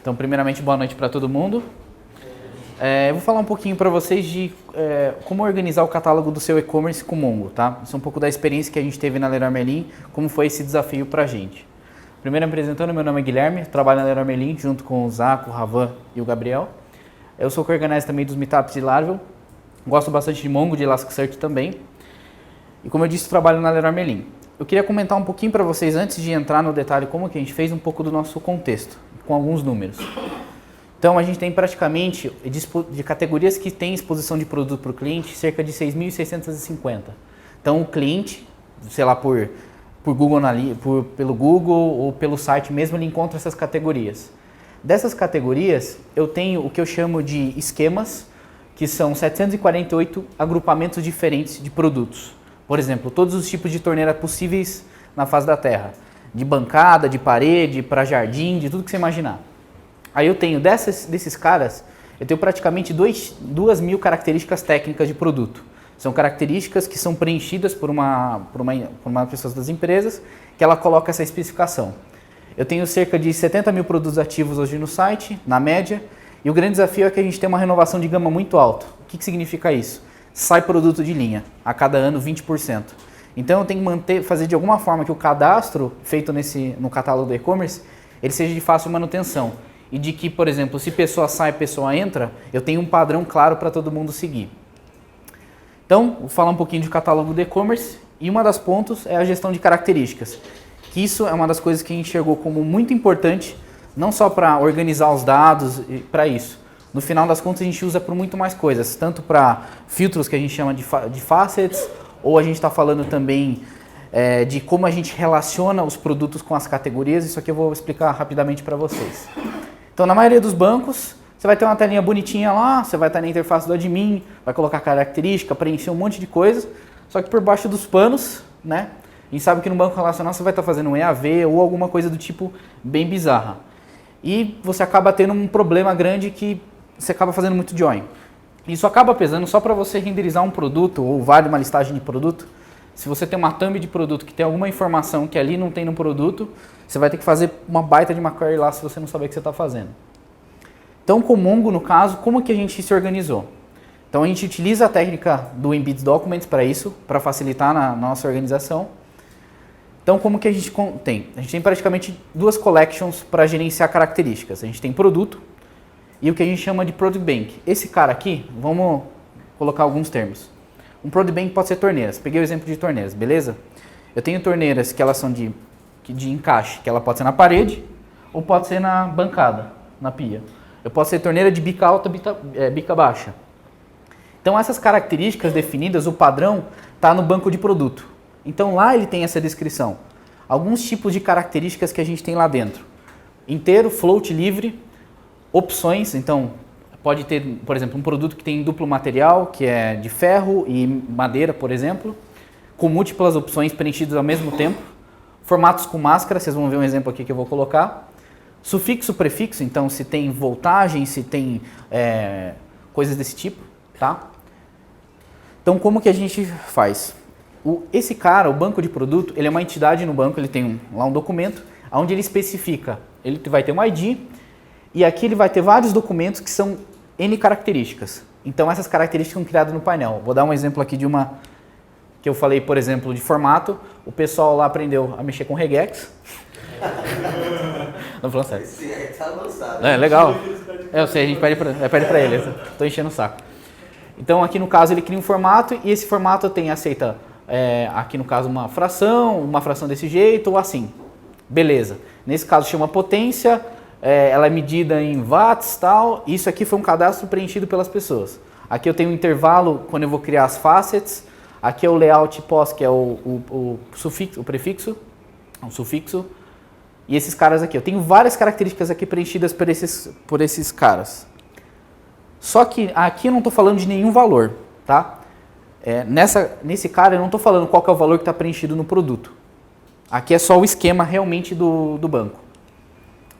Então, primeiramente, boa noite para todo mundo. Eu vou falar um pouquinho para vocês de como organizar o catálogo do seu e-commerce com Mongo, tá? Isso é um pouco da experiência que a gente teve na Leroy Merlin, como foi esse desafio para a gente. Primeiro apresentando, meu nome é Guilherme, trabalho na Leroy Merlin junto com o Zaco, o Ravan e o Gabriel. Eu sou co-organizer também dos meetups de Laravel, gosto bastante de Mongo, de Elasticsearch também. E como eu disse, trabalho na Leroy Merlin. Eu queria comentar um pouquinho para vocês, antes de entrar no detalhe como que a gente fez, um pouco do nosso contexto, com alguns números. Então, a gente tem praticamente, de categorias que têm exposição de produto para o cliente, cerca de 6.650. Então, o cliente, sei lá, pelo Google ou pelo site mesmo, ele encontra essas categorias. Dessas categorias, eu tenho o que eu chamo de esquemas, que são 748 agrupamentos diferentes de produtos. Por exemplo, todos os tipos de torneira possíveis na face da Terra. De bancada, de parede, para jardim, de tudo que você imaginar. Aí eu tenho desses caras, eu tenho praticamente 2.000 características técnicas de produto. São características que são preenchidas por uma pessoa das empresas, que ela coloca essa especificação. Eu tenho cerca de 70 mil produtos ativos hoje no site, na média, e o grande desafio é que a gente tem uma renovação de gama muito alta. O que significa isso? Sai produto de linha, a cada ano 20%. Então eu tenho que fazer de alguma forma que o cadastro feito no catálogo do e-commerce, ele seja de fácil manutenção. E de que, por exemplo, se pessoa sai, pessoa entra, eu tenho um padrão claro para todo mundo seguir. Então, vou falar um pouquinho de catálogo do e-commerce, e uma das pontos é a gestão de características. Que isso é uma das coisas que a gente enxergou como muito importante, não só para organizar os dados e para isso. No final das contas, a gente usa para muito mais coisas, tanto para filtros que a gente chama de facets, ou a gente está falando também de como a gente relaciona os produtos com as categorias. Isso aqui eu vou explicar rapidamente para vocês. Então, na maioria dos bancos, você vai ter uma telinha bonitinha lá, você vai estar na interface do admin, vai colocar característica, preencher um monte de coisa, só que por baixo dos panos, né? A gente sabe que no banco relacional você vai estar fazendo um EAV ou alguma coisa do tipo bem bizarra. E você acaba tendo um problema grande que você acaba fazendo muito join. Isso acaba pesando só para você renderizar um produto ou vale uma listagem de produto. Se você tem uma thumb de produto que tem alguma informação que ali não tem no produto, você vai ter que fazer uma baita de uma query lá se você não saber o que você está fazendo. Então, com o Mongo, no caso, como que a gente se organizou? Então, a gente utiliza a técnica do Embed Documents para isso, para facilitar na nossa organização. Então, como que a gente tem? A gente tem praticamente duas collections para gerenciar características. A gente tem produto e o que a gente chama de Product Bank. Esse cara aqui, vamos colocar alguns termos. Um Product Bank pode ser torneiras. Peguei o exemplo de torneiras, beleza? Eu tenho torneiras que elas são de encaixe, que ela pode ser na parede ou pode ser na bancada, na pia. Eu posso ter torneira de bica alta, bica baixa. Então essas características definidas, o padrão está no banco de produto. Então lá ele tem essa descrição. Alguns tipos de características que a gente tem lá dentro. Inteiro, float, livre, opções, então pode ter, por exemplo, um produto que tem duplo material, que é de ferro e madeira, por exemplo, com múltiplas opções preenchidas ao mesmo tempo. Formatos com máscara, vocês vão ver um exemplo aqui que eu vou colocar. Sufixo, prefixo, então se tem voltagem, se tem coisas desse tipo, tá? Então como que a gente faz? Esse cara, o banco de produto, ele é uma entidade no banco, ele tem lá um documento, onde ele especifica, ele vai ter um ID, e aqui ele vai ter vários documentos que são N características. Então essas características são criadas no painel. Vou dar um exemplo aqui de uma que eu falei, por exemplo, de formato. O pessoal lá aprendeu a mexer com regex. Não falando sério. Tá avançado. Legal. Eu sei, a gente pede pra ele. Estou enchendo o saco. Então aqui no caso ele cria um formato e esse formato aceita, aqui no caso uma fração desse jeito ou assim. Beleza. Nesse caso chama potência. Ela é medida em watts e tal. Isso aqui foi um cadastro preenchido pelas pessoas. Aqui eu tenho um intervalo quando eu vou criar as facets. Aqui é o layout pós, que é o sufixo, o prefixo, o sufixo. E esses caras aqui. Eu tenho várias características aqui preenchidas por esses caras. Só que aqui eu não estou falando de nenhum valor, tá? Nesse cara eu não estou falando qual que é o valor que está preenchido no produto. Aqui é só o esquema realmente do banco.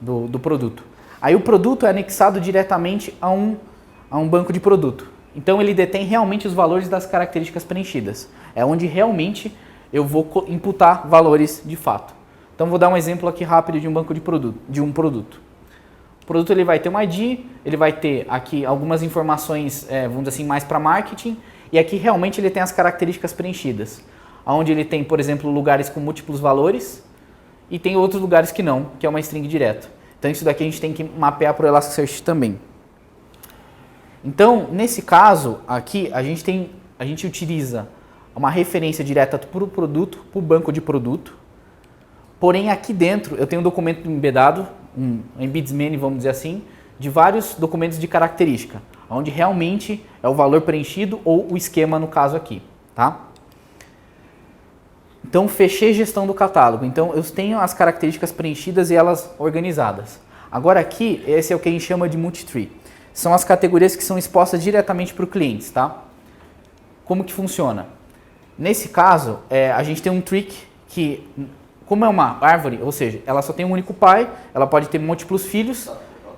Do produto. Aí o produto é anexado diretamente a um banco de produto. Então ele detém realmente os valores das características preenchidas. É onde realmente eu vou imputar valores de fato. Então vou dar um exemplo aqui rápido de um banco de produto, produto ele vai ter um ID, ele vai ter aqui algumas informações, vamos dizer assim, mais para marketing, e aqui realmente ele tem as características preenchidas, onde ele tem, por exemplo, lugares com múltiplos valores, e tem outros lugares que não, que é uma string direto. Então isso daqui a gente tem que mapear para o Elasticsearch também. Então, nesse caso, aqui a gente utiliza uma referência direta para o produto, para o banco de produto. Porém, aqui dentro eu tenho um documento embedado, um embedsman, vamos dizer assim, de vários documentos de característica, onde realmente é o valor preenchido ou o esquema no caso aqui, tá? Então, fechei gestão do catálogo. Então, eu tenho as características preenchidas e elas organizadas. Agora aqui, esse é o que a gente chama de multi-tree. São as categorias que são expostas diretamente para o cliente, tá? Como que funciona? Nesse caso, a gente tem um trick que, como é uma árvore, ou seja, ela só tem um único pai, ela pode ter múltiplos filhos.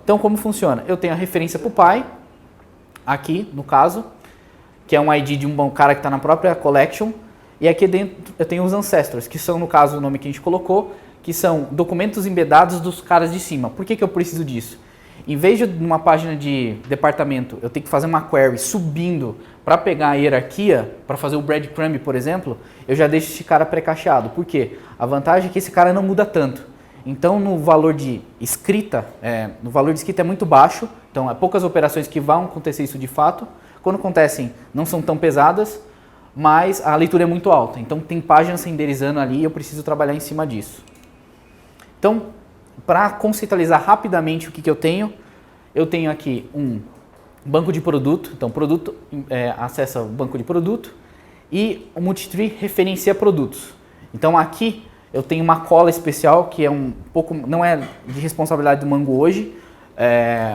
Então, como funciona? Eu tenho a referência para o pai, aqui no caso, que é um ID de um cara que está na própria collection, e aqui dentro eu tenho os ancestors, que são, no caso, o nome que a gente colocou, que são documentos embedados dos caras de cima. Por que eu preciso disso? Em vez de numa página de departamento eu ter que fazer uma query subindo para pegar a hierarquia, para fazer o breadcrumb, por exemplo, eu já deixo esse cara pré-cacheado. Por quê? A vantagem é que esse cara não muda tanto. Então, no valor de escrita é muito baixo, então é poucas operações que vão acontecer isso de fato. Quando acontecem, não são tão pesadas, mas a leitura é muito alta. Então, tem páginas renderizando ali e eu preciso trabalhar em cima disso. Então, para conceitualizar rapidamente o que eu tenho aqui um banco de produto. Então, produto acessa o banco de produto e o multitree referencia produtos. Então, aqui eu tenho uma cola especial que é um pouco, não é de responsabilidade do Mango hoje,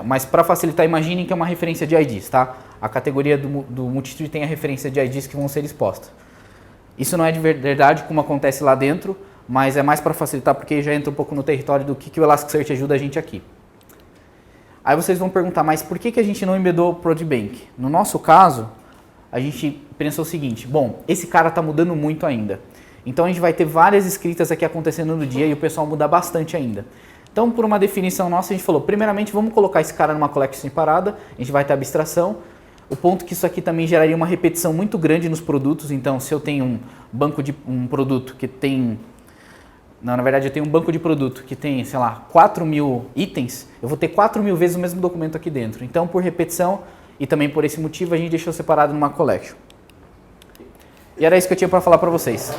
mas para facilitar, imaginem que é uma referência de IDs, tá? A categoria do multitree tem a referência de IDs que vão ser expostas. Isso não é de verdade como acontece lá dentro, mas é mais para facilitar porque já entra um pouco no território do que o Elasticsearch ajuda a gente aqui. Aí vocês vão perguntar, mas por que a gente não embedou o ProDBank? No nosso caso, a gente pensou o seguinte, bom, esse cara está mudando muito ainda. Então a gente vai ter várias escritas aqui acontecendo no dia e o pessoal muda bastante ainda. Então, por uma definição nossa, a gente falou, primeiramente vamos colocar esse cara numa collection separada, a gente vai ter abstração. O ponto que isso aqui também geraria uma repetição muito grande nos produtos, então se eu tenho um produto que tem... Não, na verdade eu tenho um banco de produto que tem, sei lá, 4.000 itens, eu vou ter 4.000 vezes o mesmo documento aqui dentro. Então, por repetição e também por esse motivo, a gente deixou separado numa collection. E era isso que eu tinha para falar para vocês.